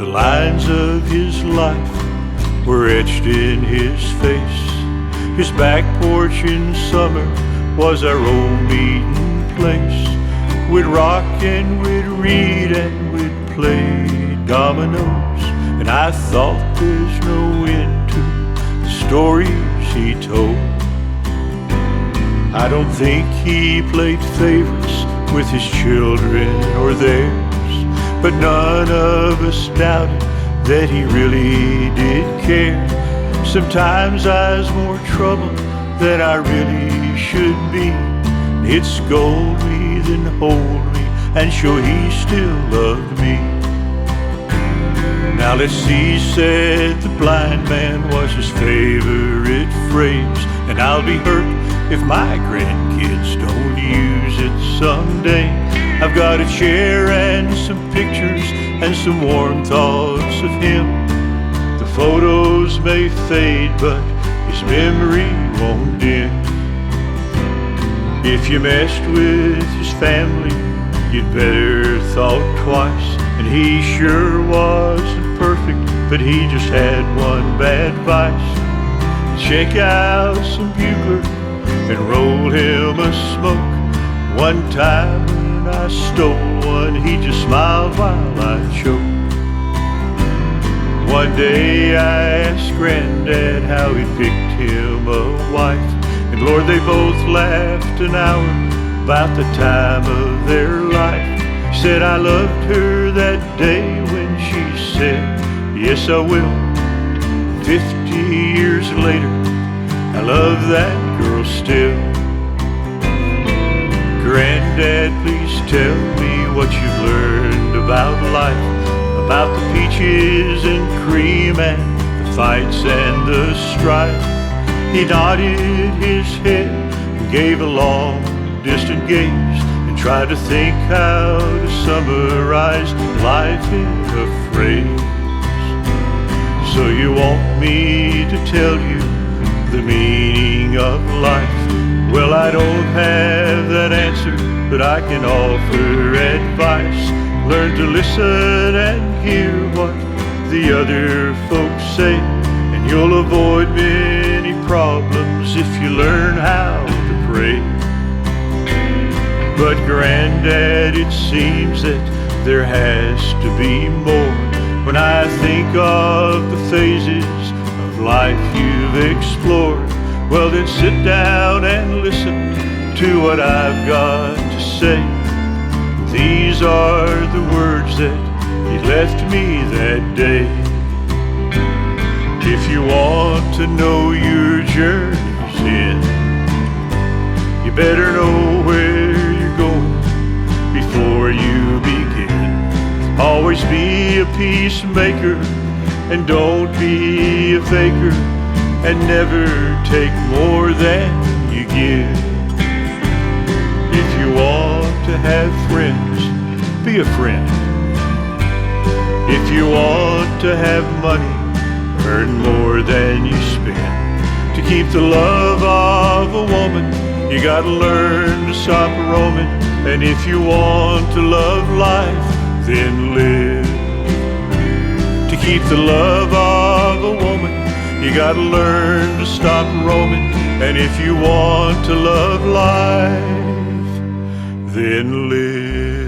The lines of his life were etched in his face. His back porch in summer was our old meeting place. We'd rock and we'd read and we'd play dominoes, and I thought there's no end to the stories he told. I don't think he played favorites with his children or theirs, but none of us doubted that he really did care. Sometimes I was more trouble than I really should be. He'd scold me, then hold me, and show he still loved me. Now let's see, said the blind man was his favorite phrase, and I'll be hurt if my grandkids don't use it someday. I've got a chair and some pictures and some warm thoughts of him. The photos may fade, but his memory won't dim. If you messed with his family, you'd better thought twice. And he sure wasn't perfect, but he just had one bad vice. Check out some bugler and roll him a smoke. One time when I stole one, he just smiled while I choked. One day I asked Granddad how he picked him a wife, and Lord, they both laughed an hour about the time of their life. He said, I loved her that day when she said, yes, I will. 50 years later, I love that girl still. Granddad, please tell me what you've learned about life, about the peaches and cream and the fights and the strife. He nodded his head and gave a long, distant gaze, and tried to think how to summarize life in a phrase. So you want me to tell you the meaning of life? Well, I don't have that answer, but I can offer advice. Learn to listen and hear what the other folks say, and you'll avoid many problems if you learn how to pray. But Granddad, it seems that there has to be more. When I think of the phases of life you've explored, well then sit down and listen to what I've got to say. These are the words that he left me that day. If you want to know your journey's end, you better know where you're going before you begin. Always be a peacemaker and don't be a faker, and never take more than you give. If you want to have friends, be a friend. If you want to have money, earn more than you spend. To keep the love of a woman, you gotta learn to stop roaming. And if you want to love life, then live. To keep the love of a woman, you gotta learn to stop roaming. And if you want to love life, then live.